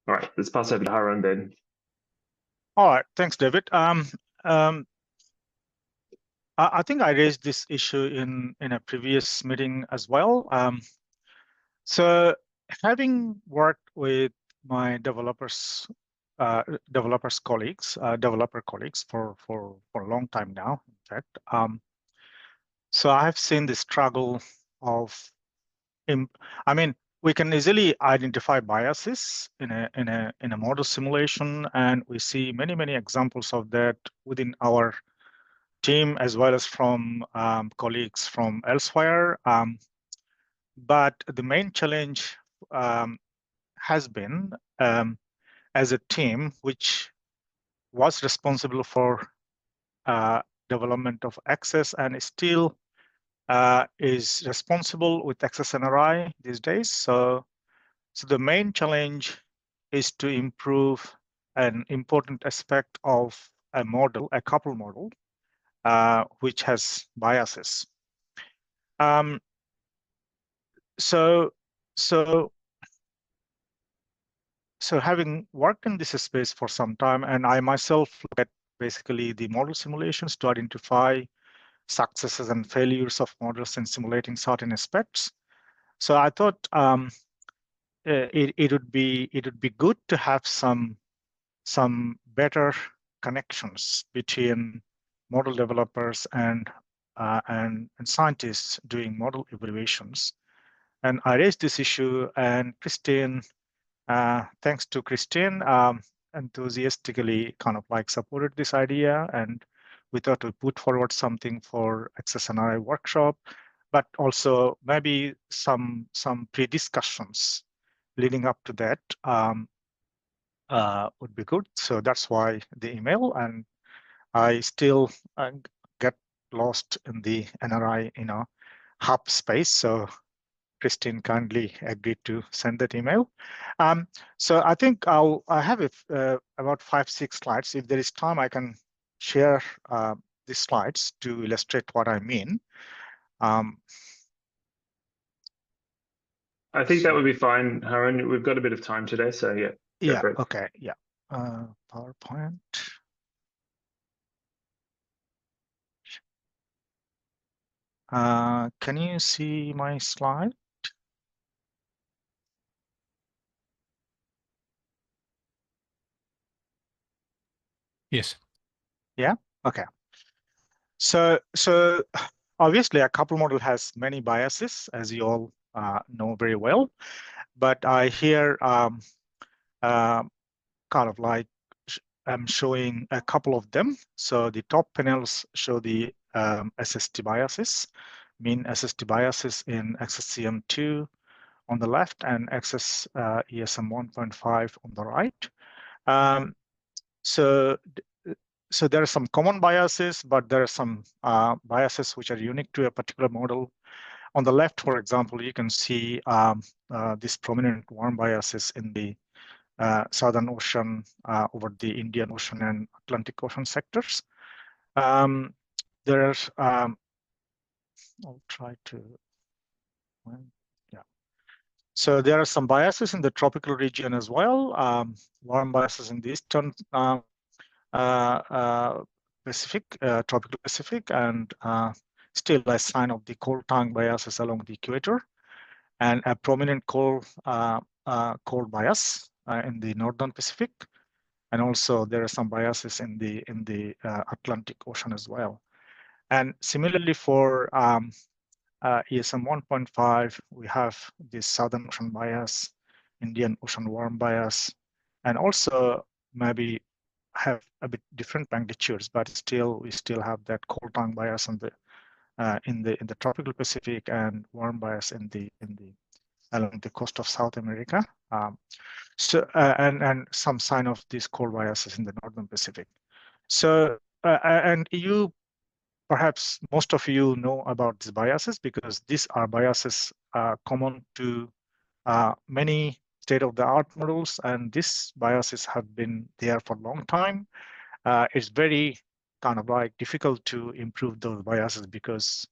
All right, let's pass over to Harun then. All right, thanks, David. I think I raised this issue in a previous meeting as well. So having worked with my developer colleagues for a long time now, in fact, so I have seen the struggle of, I mean, we can easily identify biases in a model simulation, and we see many examples of that within our team as well as from colleagues from elsewhere. But the main challenge has been, as a team which was responsible for development of ACCESS and still is responsible with ACCESS-NRI these days. So the main challenge is to improve an important aspect of a model, a couple model, which has biases. So having worked in this space for some time, and I myself look at basically the model simulations to identify successes and failures of models in simulating certain aspects. So I thought it would be good to have some better connections between model developers and scientists doing model evaluations. And I raised this issue, and Christine, thanks to Christine, enthusiastically kind of like supported this idea, and we thought to put forward something for ACCESS-NRI workshop, but also maybe some pre-discussions leading up to that would be good. So that's why the email, and I still get lost in the NRI, hub space. So Christine kindly agreed to send that email. So I think I have about 5-6 slides. If there is time, I can share these slides to illustrate what I mean. I think that would be fine, Harun. We've got a bit of time today, so yeah. Yeah, okay, yeah. PowerPoint. Can you see my slide? Yes. Yeah, okay. So obviously a couple model has many biases, as you all know very well, but I here kind of like I'm showing a couple of them. So the top panels show the SST biases, mean SST biases in ACCESS-CM2 on the left and ACCESS ESM 1.5 on the right. So there are some common biases, but there are some biases which are unique to a particular model. On the left, for example, you can see these prominent warm biases in the Southern Ocean over the Indian Ocean and Atlantic Ocean sectors. There's, I'll try to, yeah. So there are some biases in the tropical region as well, warm biases in the Eastern Pacific, tropical Pacific, and still a sign of the cold tongue biases along the equator, and a prominent cold bias in the Northern Pacific. And also there are some biases in the Atlantic Ocean as well. And similarly for ESM 1.5, we have this Southern Ocean bias, Indian Ocean warm bias, and also maybe have a bit different magnitudes, but still we still have that cold tongue bias in the tropical Pacific and warm bias along the coast of South America. And some sign of these cold biases in the Northern Pacific. So, and perhaps most of you know about these biases because these are biases common to many state-of-the-art models, and these biases have been there for a long time. It's very kind of like difficult to improve those biases because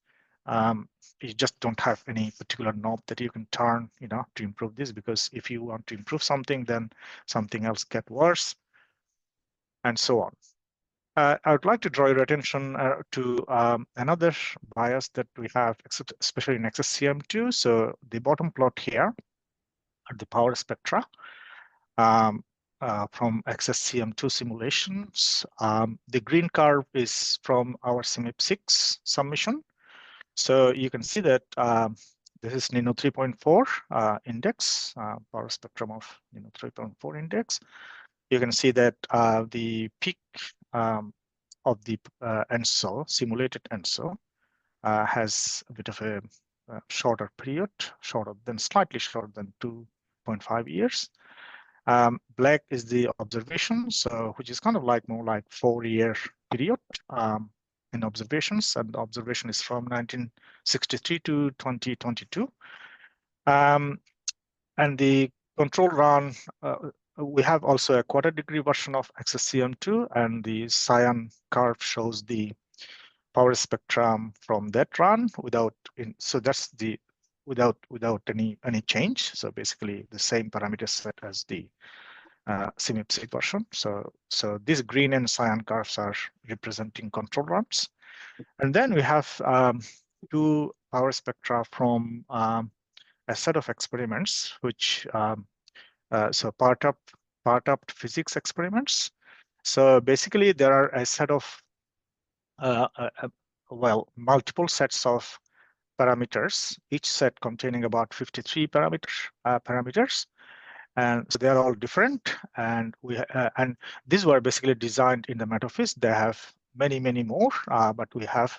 you just don't have any particular knob that you can turn, to improve this, because if you want to improve something, then something else get worse, and so on. I would like to draw your attention to another bias that we have, especially in ACCESS-CM2. So the bottom plot here are the power spectra from ACCESS-CM2 simulations. The green curve is from our CMIP6 submission. So you can see that this is NINO 3.4 index, power spectrum of NINO 3.4 index. You can see that the peak of the ENSO, simulated ENSO, has a bit of a shorter period, slightly shorter than 2.5 years. Black is the observation, so which is kind of like more like 4-year period in observations, and the observation is from 1963 to 2022. And the control run, we have also a quarter-degree version of ACCESS-CM2, and the cyan curve shows the power spectrum from that run without any change. So basically the same parameter set as the CMIP6 version. So these green and cyan curves are representing control runs. And then we have 2 power spectra from a set of experiments, which so part-up physics experiments. So basically there are a set of multiple sets of parameters, each set containing about 53 parameters. And so they're all different, and and these were basically designed in the Metaphys. They have many more, but we have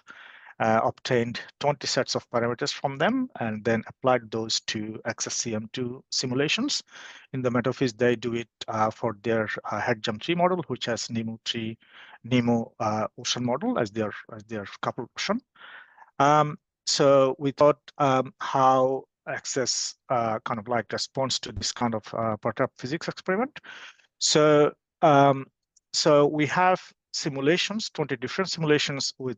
obtained 20 sets of parameters from them, and then applied those to ACCESS-CM2 simulations. In the Metaphys, they do it for their head jump 3 model, which has NEMO ocean model as their coupled ocean. So we thought how ACCESS kind of like responds to this kind of part-up physics experiment. So so we have simulations, 20 different simulations with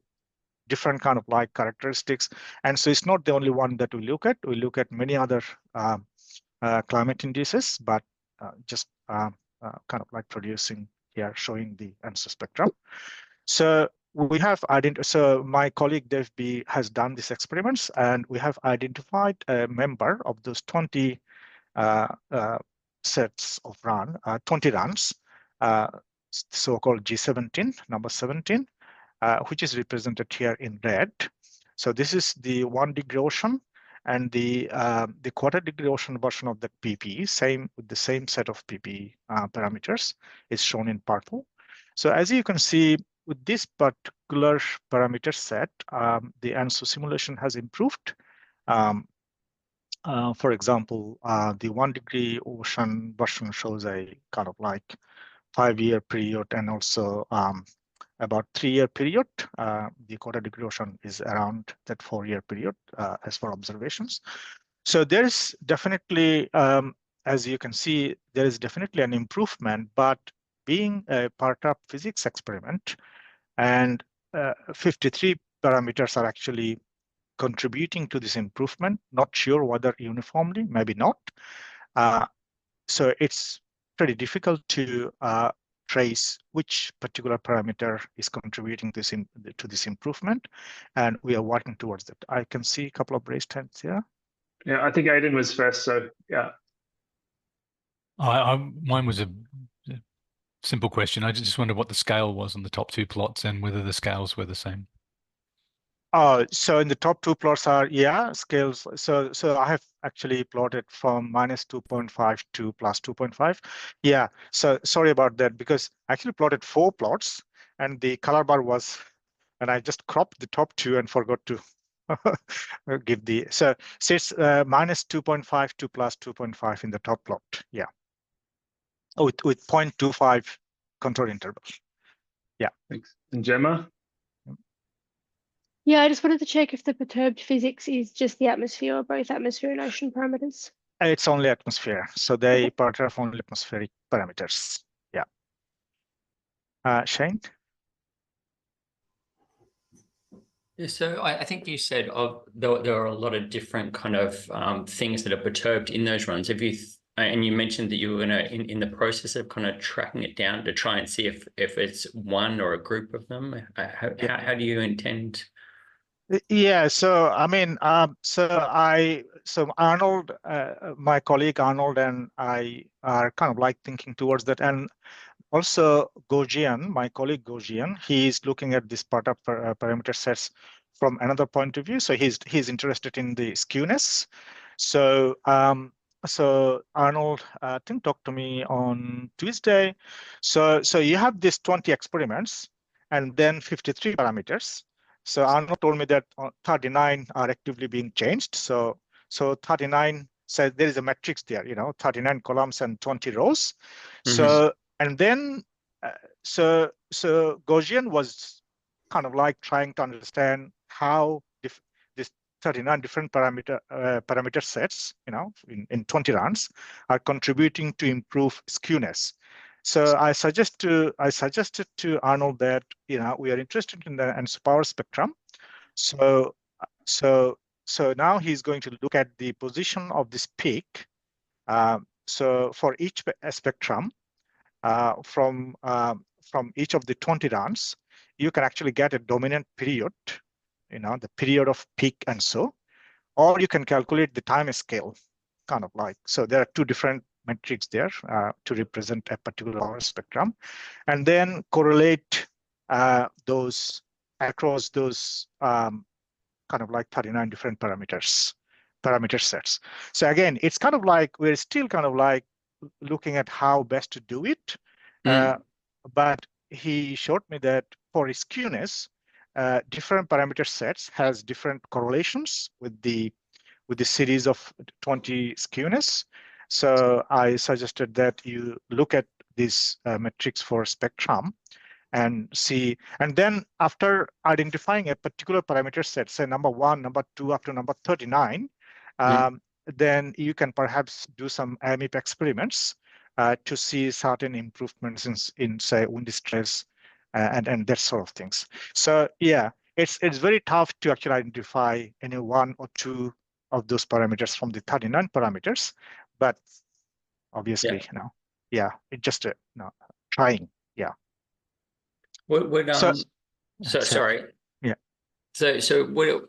different kind of like characteristics, and so it's not the only one that we look at. We look at many other climate indices, but just kind of like producing here, showing the ENSO spectrum. So we have so my colleague Dave B has done these experiments, and we have identified a member of those 20 sets of 20 runs, so-called G17, number 17, which is represented here in red. So this is the 1-degree ocean, and the quarter-degree ocean version of the PP, with the same set of PP parameters, is shown in purple. So as you can see, with this particular parameter set, the ENSO simulation has improved. For example, the 1-degree ocean version shows a kind of like 5-year period, and also about 3-year period. The quarter-degree ocean is around that 4-year period as for observations. So there's definitely, as you can see, there is definitely an improvement, but being a part-up physics experiment, and 53 parameters are actually contributing to this improvement. Not sure whether uniformly, maybe not. So it's pretty difficult to trace which particular parameter is contributing to this improvement, and we are working towards that. I can see a couple of raised hands here. Yeah, I think Aiden was first, so yeah. Mine was a simple question. I just wondered what the scale was on the top 2 plots and whether the scales were the same. So in the top 2 plots are, scales. So I have actually plotted from -2.5 to +2.5. Yeah, so sorry about that, because I actually plotted 4 plots, and the color bar was, and I just cropped the top 2 and forgot to give the, so it's -2.5 to +2.5 in the top plot. Yeah. With 0.25 contour interval. Yeah. Thanks. And Gemma? Yeah, I just wanted to check if the perturbed physics is just the atmosphere or both atmosphere and ocean parameters. It's only atmosphere. So they perturb only atmospheric parameters. Yeah. Shane? So I think you said there are a lot of different kind of things that are perturbed in those runs. And you mentioned that you were gonna in the process of kind of tracking it down to try and see if it's one or a group of them. How do you intend? Yeah, so I mean, so Arnold, my colleague Arnold and I are kind of like thinking towards that, and also Gojian, my colleague Gojian, he's looking at this part of parameter sets from another point of view. So he's interested in the skewness. So so Arnold, I think, talked to me on Tuesday. So you have these 20 experiments and then 53 parameters. So Arnold told me that 39 are actively being changed. So 39 says there is a matrix there, 39 columns and 20 rows. Mm-hmm. So and then so Gaussian was kind of like trying to understand how this 39 different parameter sets, in 20 runs, are contributing to improve skewness. So I suggested to Arnold that we are interested in the ANSYS power spectrum. So now he's going to look at the position of this peak. So for each spectrum, from each of the 20 runs, you can actually get a dominant period, the period of peak and so, or you can calculate the time scale, kind of like. So there are two different metrics there to represent a particular power spectrum, and then correlate those across those kind of like 39 different parameter sets. So again, it's kind of like we're still kind of like looking at how best to do it. But he showed me that for skewness, different parameter sets has different correlations with the series of 20 skewness. So I suggested that you look at this metrics for spectrum and see, and then after identifying a particular parameter set, say number 1, number 2, up to number 39, then you can perhaps do some AMIP experiments to see certain improvements in say wind stress and that sort of things. So yeah, it's very tough to actually identify any 1 or 2 of those parameters from the 39 parameters, but obviously, it's just trying. Yeah. Sorry. Yeah. So what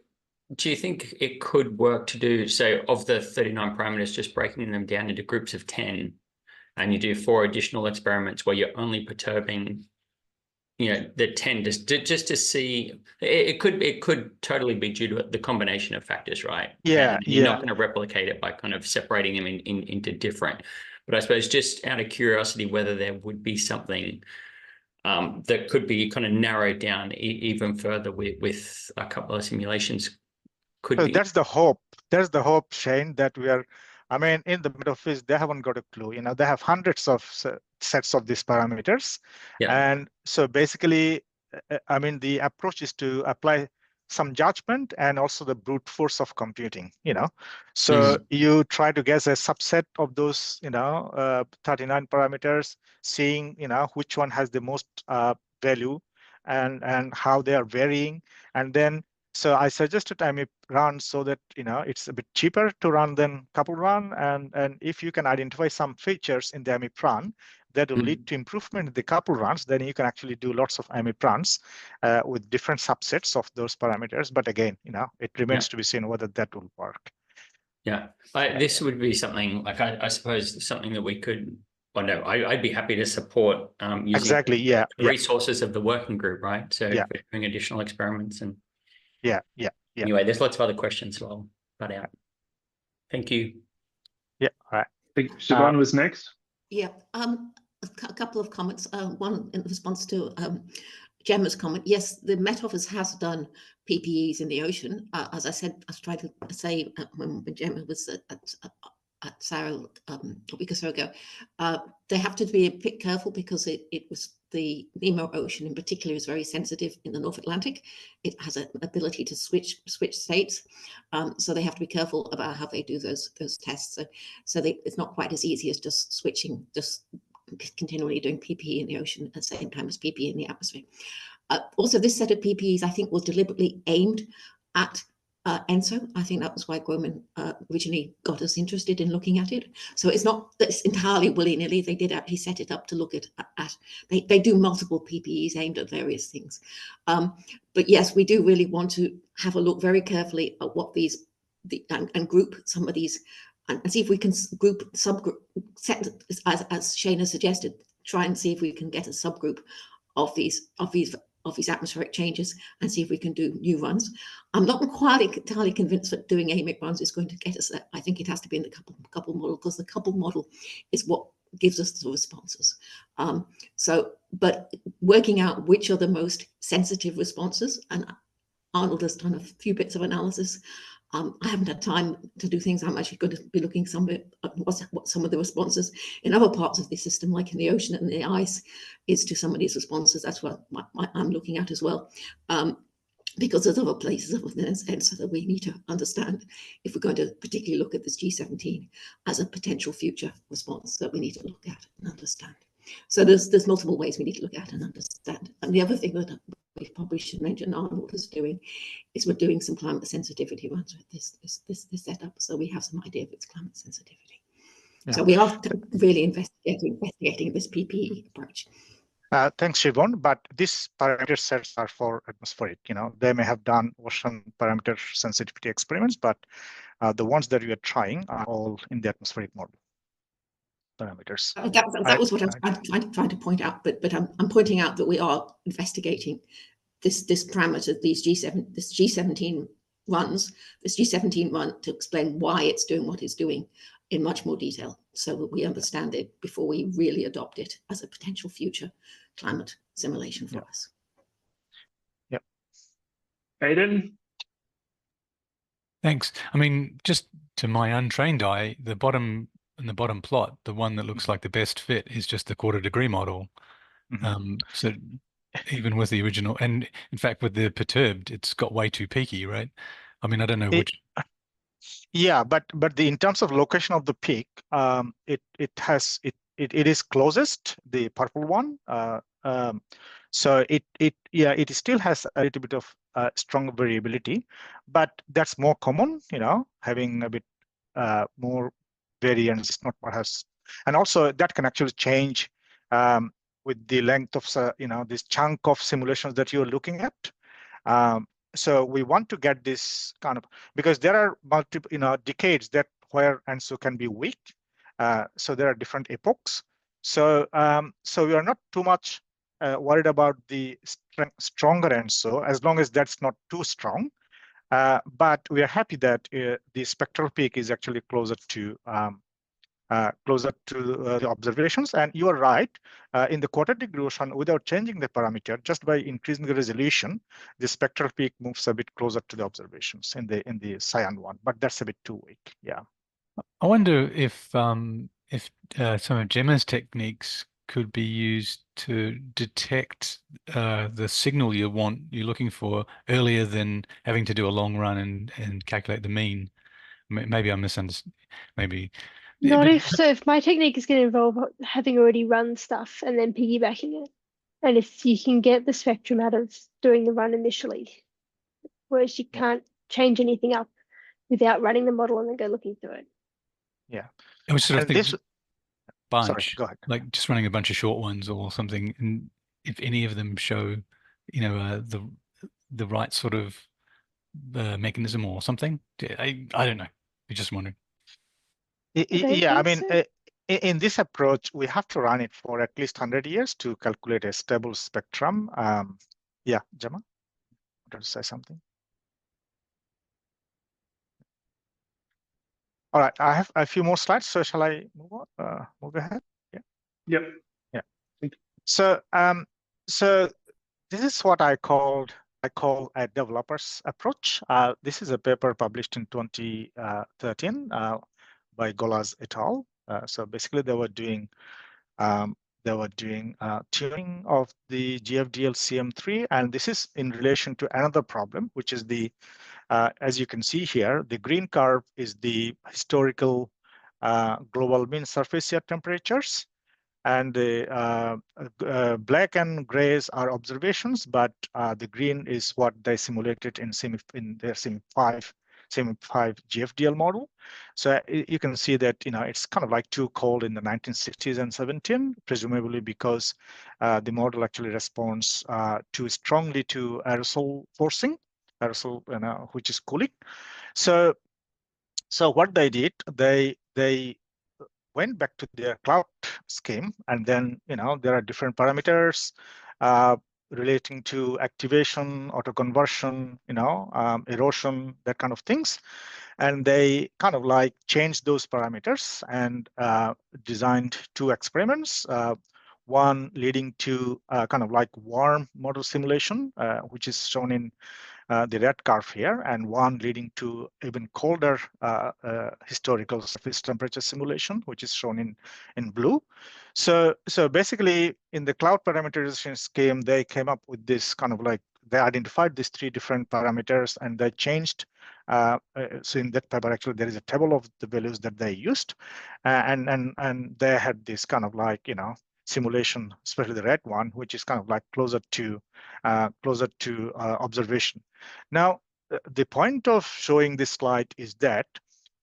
do you think it could work to do, say, of the 39 parameters, just breaking them down into groups of 10, and you do 4 additional experiments where you're only perturbing, the 10 just to see? It could totally be due to the combination of factors, right? Yeah. And you're not going to replicate it by kind of separating them into different. But I suppose just out of curiosity, whether there would be something that could be kind of narrowed down even further with a couple of simulations. That's the hope. That's the hope, Shane, that we are. I mean, in the meta-phys, they haven't got a clue. They have hundreds of sets of these parameters. Yeah. And so basically, I mean, the approach is to apply some judgment and also the brute force of computing, So you try to guess a subset of those, 39 parameters, seeing, which one has the most value and how they are varying. And then, so I suggested AMIP run so that, it's a bit cheaper to run than couple run. And if you can identify some features in the AMIP run that will lead to improvement in the couple runs, then you can actually do lots of AMIP runs with different subsets of those parameters. But again, it remains to be seen whether that will work. Yeah, this would be something like, I suppose, something that we could, I'd be happy to support using exactly, resources of the working group, right? So for doing additional experiments and yeah. Anyway, there's lots of other questions, so I'll butt out. Thank you. Yeah, all right. I think Siobhan was next. Yeah, a couple of comments. One in response to Gemma's comment. Yes, the Met Office has done PPEs in the ocean. As I said, I tried to say when Gemma was at Sarah a week or so ago, they have to be a bit careful because it was the Nemo Ocean in particular is very sensitive in the North Atlantic. It has an ability to switch states, so they have to be careful about how they do those tests. So it's not quite as easy as just switching, just continually doing PPE in the ocean at the same time as PPE in the atmosphere. Also, this set of PPEs, I think, was deliberately aimed at ENSO. I think that was why Groman originally got us interested in looking at it. So it's not that it's entirely willy-nilly. They did actually set it up to look at they do multiple PPEs aimed at various things. But yes, we do really want to have a look very carefully at what these, and group some of these, and see if we can group, subgroup, set, as Shana suggested, try and see if we can get a subgroup of these atmospheric changes and see if we can do new runs. I'm not entirely convinced that doing AMIC runs is going to get us there. I think it has to be in the couple model, because the couple model is what gives us the responses. But working out which are the most sensitive responses, and Arnold has done a few bits of analysis. I haven't had time to do things. I'm actually going to be looking somewhere at what some of the responses in other parts of the system, like in the ocean and the ice, is to some of these responses. That's what I'm looking at as well, because there's other places other than ENSO that we need to understand if we're going to particularly look at this G17 as a potential future response that we need to look at and understand. So there's multiple ways we need to look at and understand. And the other thing that we probably should mention Arnold is doing is we're doing some climate sensitivity runs with this setup, so we have some idea of its climate sensitivity. Yeah. So we are really investigating this PPE approach. Thanks, Siobhan. But these parameter sets are for atmospheric. They may have done ocean parameter sensitivity experiments, but the ones that we are trying are all in the atmospheric model parameters. That was what I was trying to point out. But I'm pointing out that we are investigating this parameter, this G17 runs, this G17 run, to explain why it's doing what it's doing in much more detail, so that we understand it before we really adopt it as a potential future climate simulation for us. Yep. Aidan? Thanks. I mean, just to my untrained eye, the bottom plot, the one that looks like the best fit is just the quarter degree model. So even with the original, and in fact with the perturbed, it's got way too peaky, right? I mean, I don't know which. Yeah, but in terms of location of the peak, it is closest, the purple one. So it still has a little bit of strong variability, but that's more common, having a bit more variance is not perhaps, and also that can actually change with the length of this chunk of simulations that you're looking at. So we want to get this kind of, because there are multiple decades that where ENSO can be weak. So there are different epochs. So we are not too much worried about the stronger ENSO, as long as that's not too strong. But we are happy that the spectral peak is actually closer to the observations. And you are right, in the quarter degree ocean, without changing the parameter, just by increasing the resolution, the spectral peak moves a bit closer to the observations in the cyan one, but that's a bit too weak. Yeah. I wonder if some of Gemma's techniques could be used to detect the signal you're looking for earlier than having to do a long run and calculate the mean. Maybe I misunderstood. Maybe. Not if my technique is going to involve having already run stuff and then piggybacking it. And if you can get the spectrum out of doing the run initially, whereas you can't change anything up without running the model and then go looking through it. Yeah. I was sort of thinking bunch, sorry, go ahead. like just running a bunch of short ones or something, and if any of them show, the right sort of mechanism or something. I don't know. I'm just wondering. Yeah, I mean, in this approach, we have to run it for at least 100 years to calculate a stable spectrum. Yeah, Gemma, wanted to say something? All right, I have a few more slides, so shall I move ahead? Yeah. Yep. Yeah. So, so this is what I call a developer's approach. This is a paper published in 2013 by Golas et al. So basically, they were doing tuning of the GFDL CM3, and this is in relation to another problem, which is as you can see here, the green curve is the historical global mean surface air temperatures, And the black and grays are observations, but the green is what they simulated in their CMIP5 GFDL model. So you can see that it's kind of like too cold in the 1960s and 70s, presumably because the model actually responds too strongly to aerosol forcing, which is cooling. So what they did, they went back to their cloud scheme, and then there are different parameters relating to activation, autoconversion, erosion, that kind of things, and they kind of like changed those parameters and designed two experiments. One leading to kind of like warm model simulation, which is shown in the red curve here, and one leading to even colder historical surface temperature simulation, which is shown in blue. So basically, in the cloud parameterization scheme, they came up with this kind of like, they identified these three different parameters, and they changed. So in that paper, actually, there is a table of the values that they used, and they had this kind of like simulation, especially the red one, which is kind of like closer to observation. Now, the point of showing this slide is that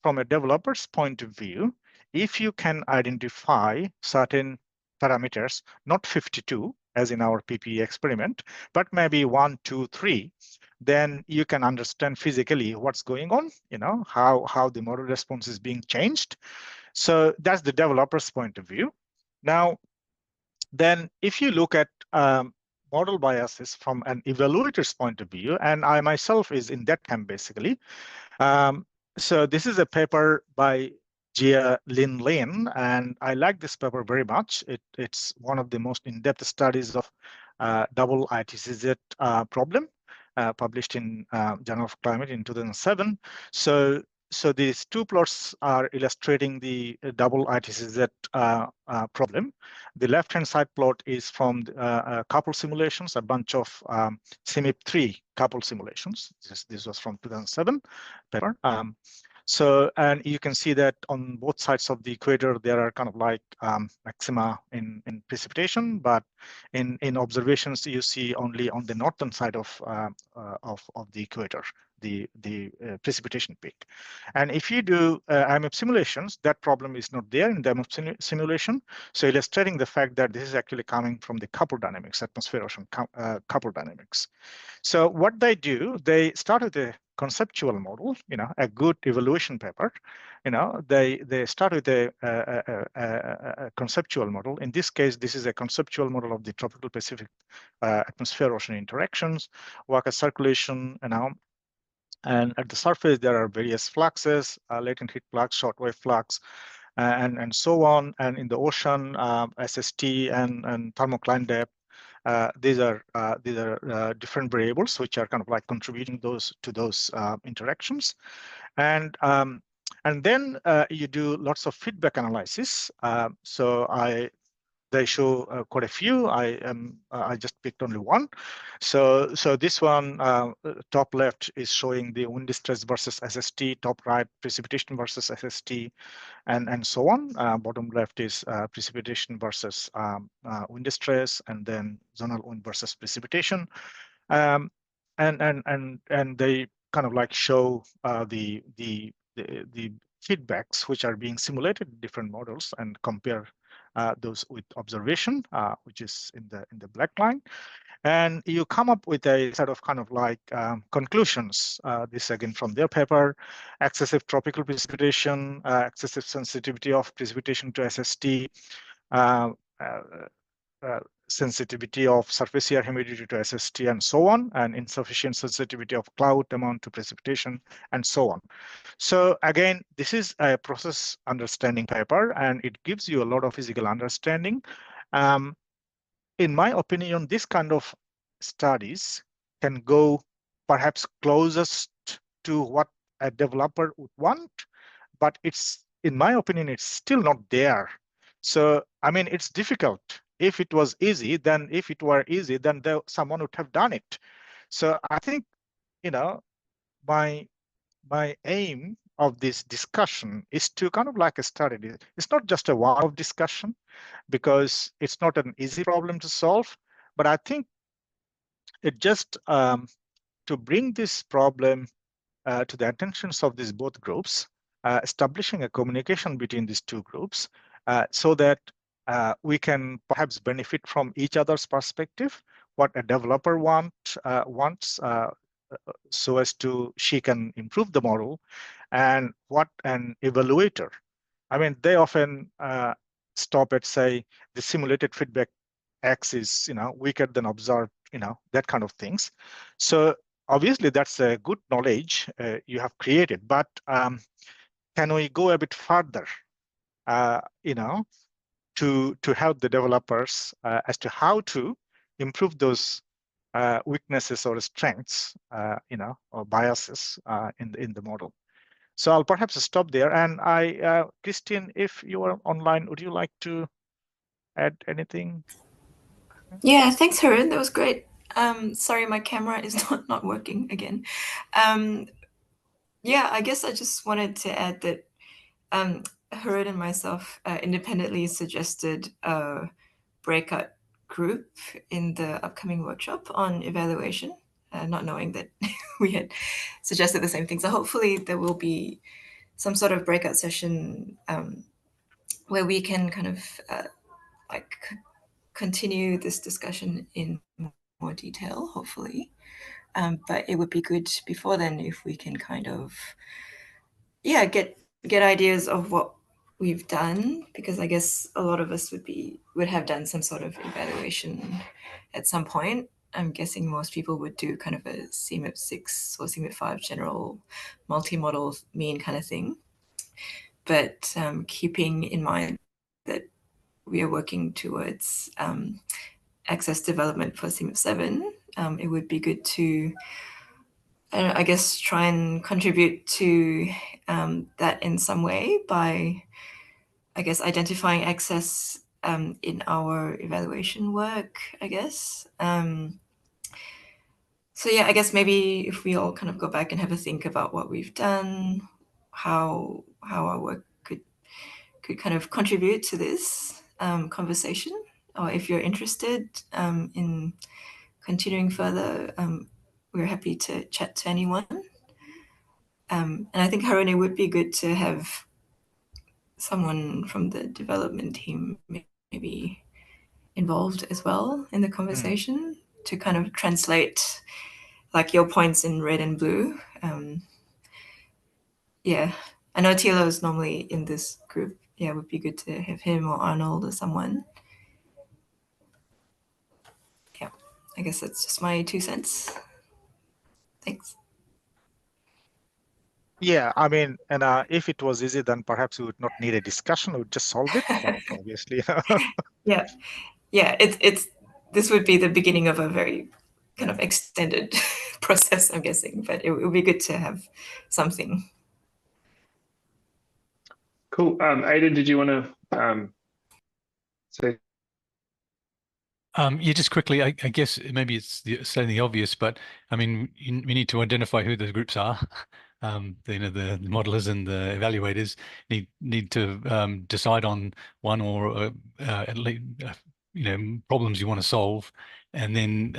from a developer's point of view, if you can identify certain parameters, not 52, as in our PPE experiment, but maybe 1, 2, 3, then you can understand physically what's going on, how the model response is being changed. So that's the developer's point of view. Now, then if you look at model biases from an evaluator's point of view, and I myself is in that camp basically. So this is a paper by Jia Lin Lin, and I like this paper very much. It's one of the most in-depth studies of double ITCZ problem, published in Journal of Climate in 2007. So these two plots are illustrating the double ITCZ problem. The left-hand side plot is from couple simulations, a bunch of CMIP3 couple simulations. This was from 2007 paper. And you can see that on both sides of the equator, there are kind of like maxima in precipitation, but in observations, you see only on the northern side of the equator, the precipitation peak. And if you do IMF simulations, that problem is not there in the IMF simulation. So illustrating the fact that this is actually coming from the couple dynamics, atmosphere ocean couple dynamics. So what they do, they start with a conceptual model, a good evaluation paper. They start with a conceptual model. In this case, this is a conceptual model of the tropical Pacific atmosphere ocean interactions, Waka circulation, and at the surface, there are various fluxes, latent heat flux, shortwave flux, and so on. And in the ocean, SST and thermocline depth. These are different variables which are kind of like contributing to those interactions, and then you do lots of feedback analysis. They show quite a few. I just picked only one. So this one, top left is showing the wind stress versus SST, top right precipitation versus SST, and so on. Bottom left is precipitation versus wind stress, and then zonal wind versus precipitation. And they kind of like show the feedbacks which are being simulated in different models and compare those with observation, which is in the black line. And you come up with a set of kind of like conclusions. This again from their paper: excessive tropical precipitation, excessive sensitivity of precipitation to SST, sensitivity of surface air humidity to SST, and so on, and insufficient sensitivity of cloud amount to precipitation, and so on. So again, this is a process understanding paper, and it gives you a lot of physical understanding. In my opinion, this kind of studies can go perhaps closest to what a developer would want, but in my opinion, it's still not there. So, I mean, it's difficult. If it was easy, then someone would have done it. So I think, my aim of this discussion is to kind of like start it. It's not just a one-off discussion, because it's not an easy problem to solve, but I think it just to bring this problem to the attentions of these both groups, establishing a communication between these two groups, so that we can perhaps benefit from each other's perspective, what a developer wants so as to she can improve the model, and what an evaluator. I mean, they often stop at, say, the simulated feedback X is, weaker than observed, that kind of things. So obviously that's a good knowledge you have created, but can we go a bit further, to help the developers as to how to improve those weaknesses or strengths, or biases in the model. So I'll perhaps stop there. And Christine, if you are online, would you like to add anything? Yeah, thanks, Harun. That was great. Sorry, my camera is not working again. Yeah, I guess I just wanted to add that Harun and myself independently suggested a breakout group in the upcoming workshop on evaluation, not knowing that we had suggested the same thing. So hopefully there will be some sort of breakout session where we can kind of continue this discussion in more detail, hopefully. But it would be good before then if we can kind of, get ideas of what we've done, because I guess a lot of us would have done some sort of evaluation at some point. I'm guessing most people would do kind of a CMIP 6 or CMIP 5 general multi-model mean kind of thing. But keeping in mind that we are working towards access development for CMIP 7, it would be good to, I guess, try and contribute to that in some way by, I guess, identifying access in our evaluation work, I guess. So yeah, I guess maybe if we all kind of go back and have a think about what we've done, how our work could kind of contribute to this conversation, or if you're interested in continuing further, we're happy to chat to anyone. And I think, Harun, it would be good to have someone from the development team maybe involved as well in the conversation to kind of translate like your points in red and blue. Yeah, I know Thilo is normally in this group. Yeah, it would be good to have him or Arnold or someone. Yeah, I guess that's just my 2 cents. Thanks. Yeah, I mean, and if it was easy, then perhaps we would not need a discussion. We would just solve it. But obviously, yeah, this would be the beginning of a very kind of extended process, I'm guessing. But it would be good to have something. Cool. Aidan, did you want to say? Yeah, just quickly, I guess maybe it's saying the obvious, but I mean, we need to identify who those groups are. The modelers and the evaluators need to decide on one or at least problems you want to solve, and then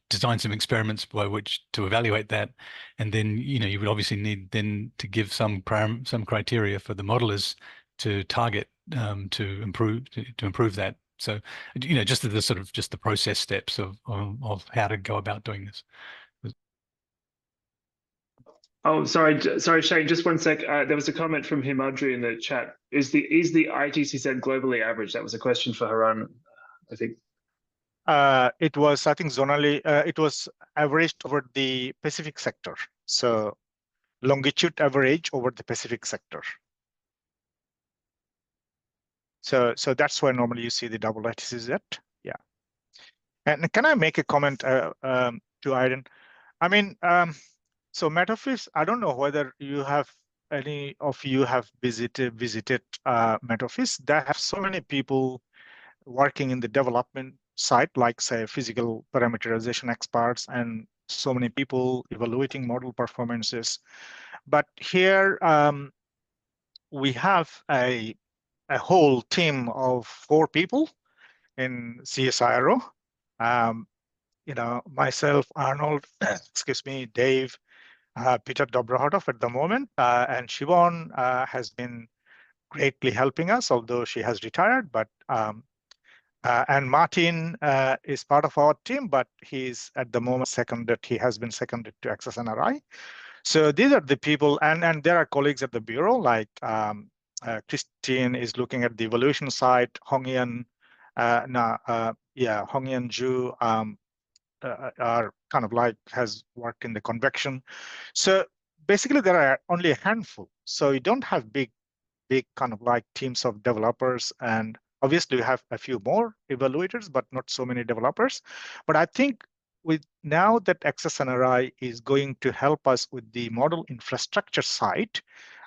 design some experiments by which to evaluate that, and then you would obviously need then to give some criteria for the modelers to target to improve that. So, just the sort of the process steps of how to go about doing this. Oh, sorry, Shane. Just one sec. There was a comment from Himadri in the chat. Is the ITC globally average? That was a question for Harun, I think. it was, I think, zonally. It was averaged over the Pacific sector. So longitude average over the Pacific sector. So that's where normally you see the double ITC at. Yeah. And can I make a comment to Aidan? I mean, so Metaoffice, I don't know whether any of you have visited Metaoffice. They have so many people working in the development side, like say physical parameterization experts, and so many people evaluating model performances. But here we have a whole team of 4 people in CSIRO. Myself, Arnold, excuse me, Dave, Peter Dobrohotov at the moment, and Siobhan has been greatly helping us, although she has retired. But and Martin is part of our team, but he's at the moment seconded. He has been seconded to ACCESS-NRI. So these are the people, and there are colleagues at the bureau, like Christine is looking at the evaluation side. Hongyan, Hongyan Ju are kind of like has worked in the convection. So basically, there are only a handful. So you don't have big kind of like teams of developers, and obviously we have a few more evaluators, but not so many developers. But I think with now that ACCESS-NRI is going to help us with the model infrastructure side,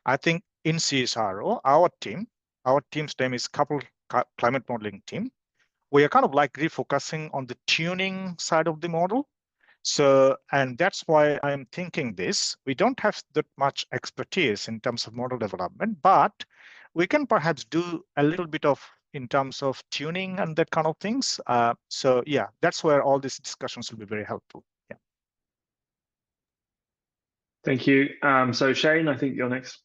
I think in CSIRO, our team's name is Coupled Climate Modeling Team. We are kind of like refocusing on the tuning side of the model. So, and that's why I'm thinking this. We don't have that much expertise in terms of model development, but we can perhaps do a little bit of in terms of tuning and that kind of things. So yeah, that's where all these discussions will be very helpful. Yeah. Thank you. So Shane, I think you're next.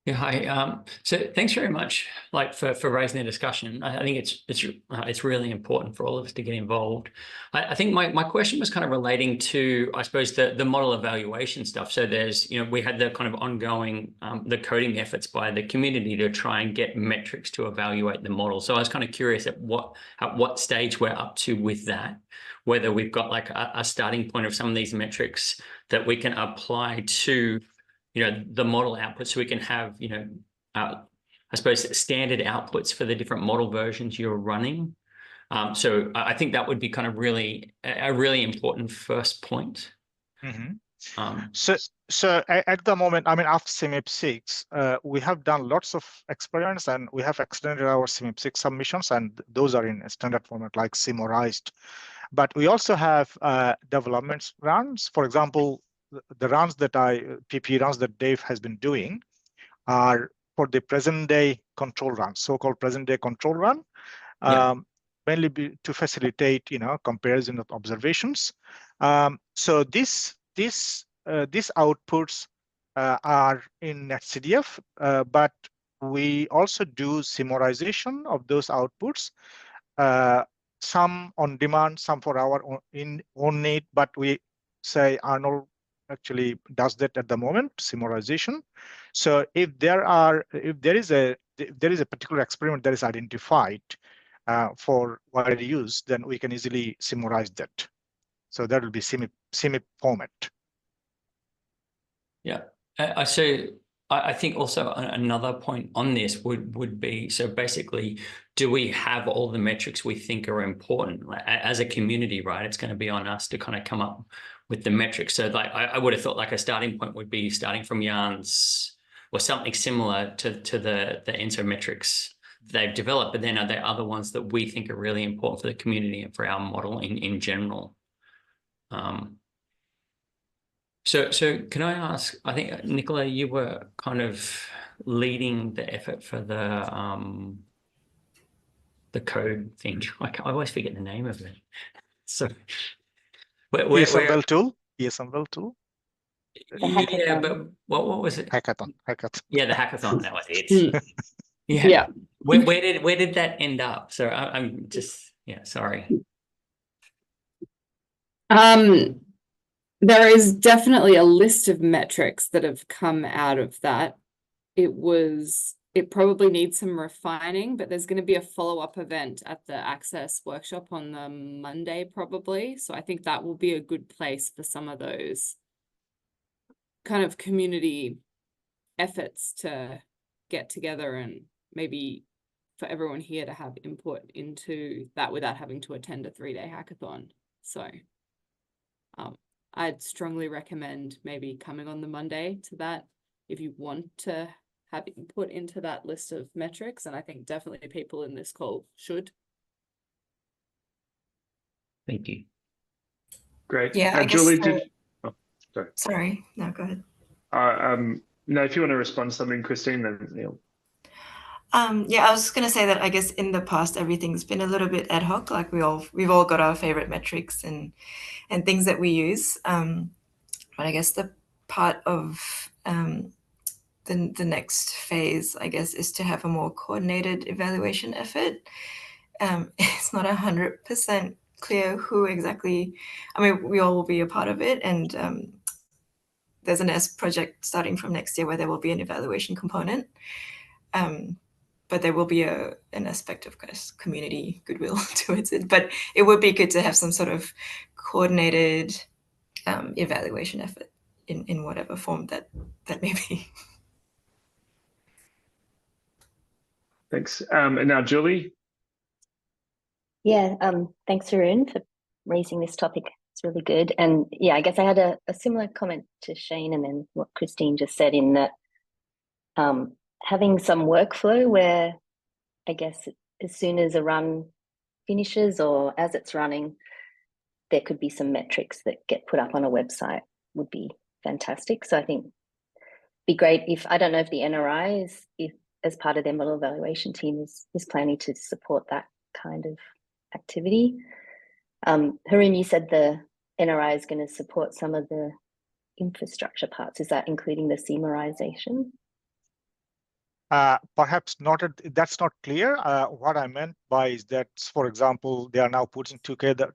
Yeah, hi. So thanks very much, for raising the discussion. I think it's really important for all of us to get involved. I think my question was kind of relating to, I suppose, the model evaluation stuff. So there's, we had the kind of ongoing the coding efforts by the community to try and get metrics to evaluate the model. So I was kind of curious at what stage we're up to with that, whether we've got like a starting point of some of these metrics that we can apply to the model output, so we can have, I suppose, standard outputs for the different model versions you're running. So I think that would be kind of a really important first point. Mm-hmm. So at the moment, I mean, after CMIP 6, we have done lots of experiments, and we have extended our CMIP 6 submissions, and those are in a standard format like summarized. But we also have development runs. For example, the runs that PP runs that Dave has been doing are for the present day control run, so-called present day control run, mainly to facilitate, comparison of observations. So these outputs are in NetCDF, but we also do summarization of those outputs. Some on demand, some for our own need, but we say Arnold actually does that at the moment, summarization. So if there is a particular experiment that is identified for wide use, then we can easily summarize that. So that will be CMIP format. Yeah. So I think also another point on this would be, so basically, do we have all the metrics we think are important? As a community, right, it's going to be on us to kind of come up with the metrics. So like I would have thought like a starting point would be starting from yarns or something similar to the ENSO metrics they've developed, but then are there other ones that we think are really important for the community and for our model in general? So can I ask, I think, Nicola, you were kind of leading the effort for the code thing. I always forget the name of it. So ESMWG tool? ESMWG tool? Yeah, but what was it? Hackathon. Yeah, the hackathon, that was it. Yeah. Where did that end up? So I'm just, sorry. There is definitely a list of metrics that have come out of that. It probably needs some refining, but there's going to be a follow-up event at the Access workshop on the Monday, probably. So I think that will be a good place for some of those kind of community efforts to get together, and maybe for everyone here to have input into that without having to attend a 3-day hackathon. So I'd strongly recommend maybe coming on the Monday to that if you want to have input into that list of metrics, and I think definitely people in this call should. Thank you. Great. Yeah, I guess Julie, so. Sorry, no, go ahead. No, if you want to respond to something, Christine, then Neil. Yeah, I was just gonna say that I guess in the past everything's been a little bit ad hoc. Like we've all got our favorite metrics and things that we use. But I guess the part of the next phase, I guess, is to have a more coordinated evaluation effort. It's not 100% clear who exactly. I mean, we all will be a part of it, and there's an S project starting from next year where there will be an evaluation component. But there will be an aspect of community goodwill towards it. But it would be good to have some sort of coordinated evaluation effort in whatever form that may be. Thanks. And now Julie. Yeah, thanks, Harun, for raising this topic. It's really good. And yeah, I guess I had a similar comment to Shane and then what Christine just said, in that having some workflow where I guess as soon as a run finishes or as it's running, there could be some metrics that get put up on a website would be fantastic. So I think it'd be great if, I don't know if the NRI is, if as part of their model evaluation team is planning to support that kind of activity. Harun, you said the NRI is going to support some of the infrastructure parts. Is that including the CMRization? Perhaps not. That's not clear. What I meant by is that, for example, they are now putting together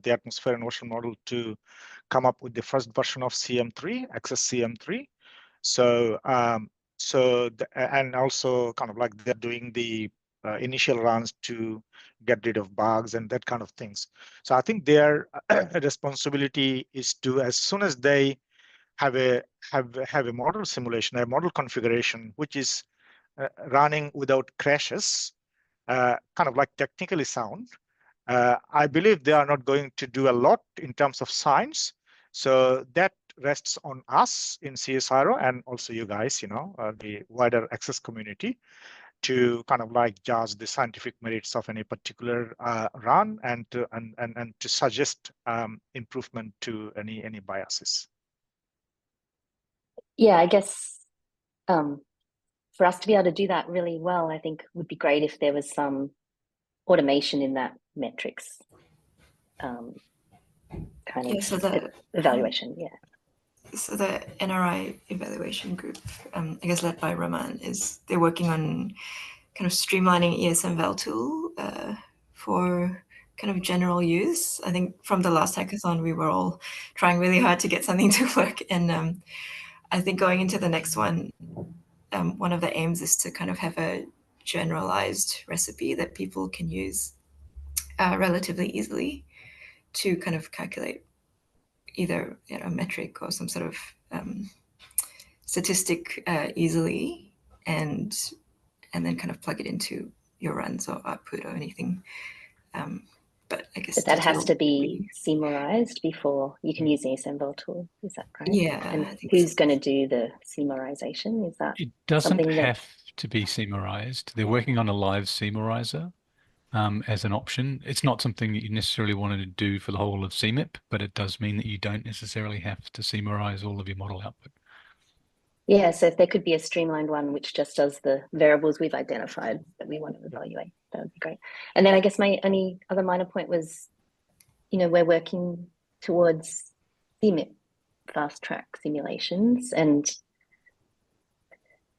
the atmosphere and ocean model to come up with the first version of CM3, ACCESS-CM3. So, and also kind of like they're doing the initial runs to get rid of bugs and that kind of things. So I think their responsibility is to, as soon as they have a model simulation, a model configuration, which is running without crashes, kind of like technically sound. I believe they are not going to do a lot in terms of science. So that rests on us in CSIRO and also you guys, the wider access community, to kind of like judge the scientific merits of any particular run and to suggest improvement to any biases. Yeah, I guess for us to be able to do that really well, I think would be great if there was some automation in that metrics kind of evaluation. Yeah. So the NRI evaluation group, I guess led by Roman, they're working on kind of streamlining ESMVal tool for kind of general use. I think from the last hackathon, we were all trying really hard to get something to work. And I think going into the next one, one of the aims is to kind of have a generalized recipe that people can use relatively easily to kind of calculate either a metric or some sort of statistic easily, and then kind of plug it into your runs or output or anything. But I guess that has to be CMRized before you can use the ESMVal tool. Is that right? Yeah. And who's going to do the CMRization? Is that it doesn't have to be CMRized? They're working on a live CMRizer as an option. It's not something that you necessarily wanted to do for the whole of CMIP, but it does mean that you don't necessarily have to CMRize all of your model output. Yeah, so if there could be a streamlined one which just does the variables we've identified that we want to evaluate, that would be great. And then I guess my only other minor point was, we're working towards CMIP fast track simulations, and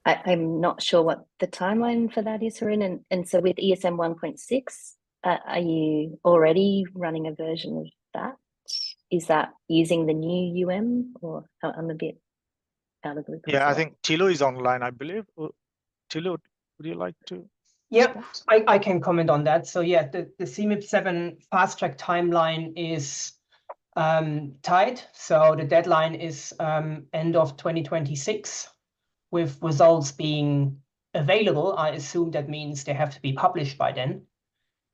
I'm not sure what the timeline for that is, Harun. And so with ESM 1.6, are you already running a version of that? Is that using the new UM, or I'm a bit out of the loop? Yeah, I think Thilo is online, I believe. Thilo, would you like to? Yeah, I can comment on that. So yeah, the CMIP 7 fast track timeline is tight. So the deadline is end of 2026, with results being available. I assume that means they have to be published by then.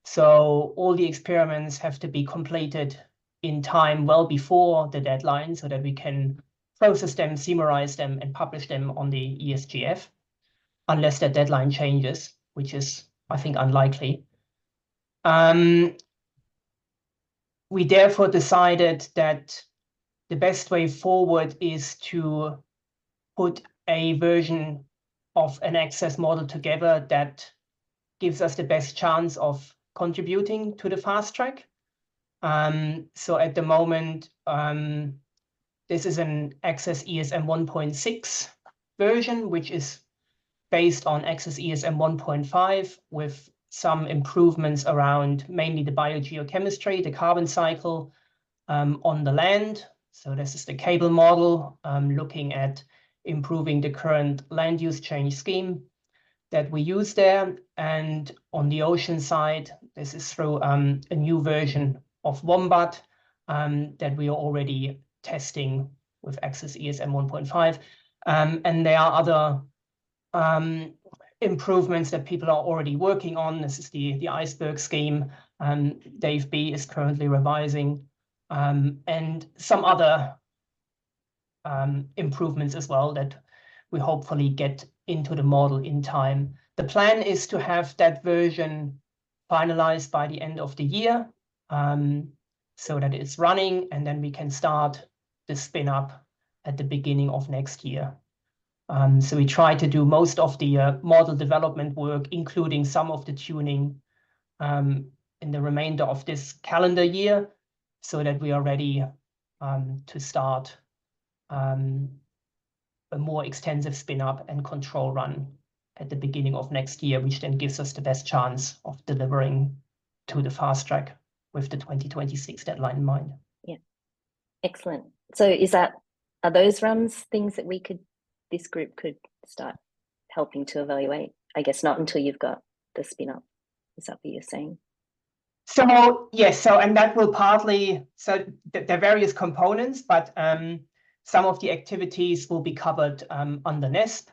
So all the experiments have to be completed in time well before the deadline so that we can process them, CMRize them, and publish them on the ESGF, unless that deadline changes, which is, I think, unlikely. We therefore decided that the best way forward is to put a version of an access model together that gives us the best chance of contributing to the fast track. So at the moment, this is an ACCESS ESM 1.6 version, which is based on ACCESS ESM 1.5 with some improvements around mainly the biogeochemistry, the carbon cycle on the land. So this is the cable model looking at improving the current land use change scheme that we use there. And on the ocean side, this is through a new version of Wombat that we are already testing with ACCESS ESM 1.5. And there are other improvements that people are already working on. This is the iceberg scheme. Dave B is currently revising, and some other improvements as well that we hopefully get into the model in time. The plan is to have that version finalized by the end of the year, so that it's running, and then we can start the spin up at the beginning of next year. So we try to do most of the model development work, including some of the tuning in the remainder of this calendar year, so that we are ready to start a more extensive spin up and control run at the beginning of next year, which then gives us the best chance of delivering to the fast track with the 2026 deadline in mind. Yeah, excellent. So are those runs things that this group could start helping to evaluate? I guess not until you've got the spin up. Is that what you're saying? So yes, and that will partly, so there are various components, but some of the activities will be covered under NESP.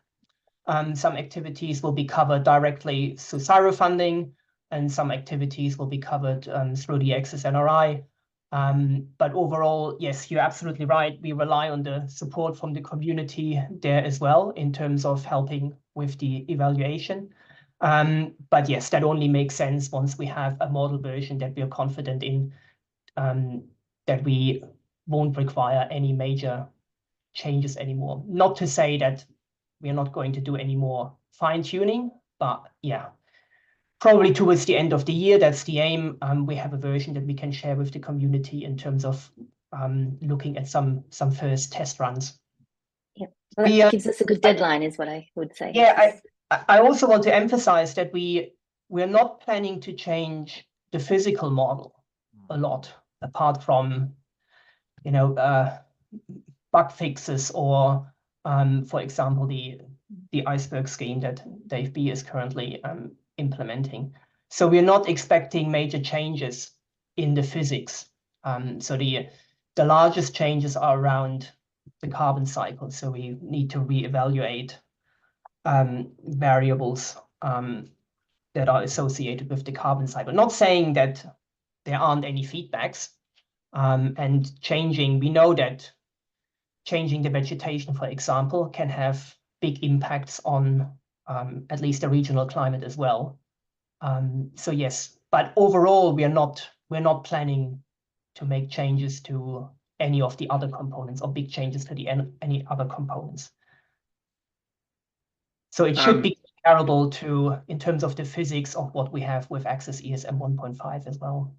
Some activities will be covered directly through CSIRO funding, and some activities will be covered through the ACCESS-NRI. But overall, yes, you're absolutely right. We rely on the support from the community there as well in terms of helping with the evaluation. But yes, that only makes sense once we have a model version that we are confident in, that we won't require any major changes anymore. Not to say that we are not going to do any more fine-tuning, but yeah, probably towards the end of the year, that's the aim. We have a version that we can share with the community in terms of looking at some first test runs. Yeah, well, that gives us a good deadline, is what I would say. Yeah, I also want to emphasize that we're not planning to change the physical model a lot, apart from, bug fixes or, for example, the iceberg scheme that Dave B is currently implementing. So we're not expecting major changes in the physics. So the largest changes are around the carbon cycle. So we need to reevaluate variables that are associated with the carbon cycle. Not saying that there aren't any feedbacks, and we know that changing the vegetation, for example, can have big impacts on at least the regional climate as well. So yes, but overall, we're not planning to make changes to any of the other components or big changes to any other components. So it should be comparable to, in terms of the physics of what we have with ACCESS ESM 1.5 as well.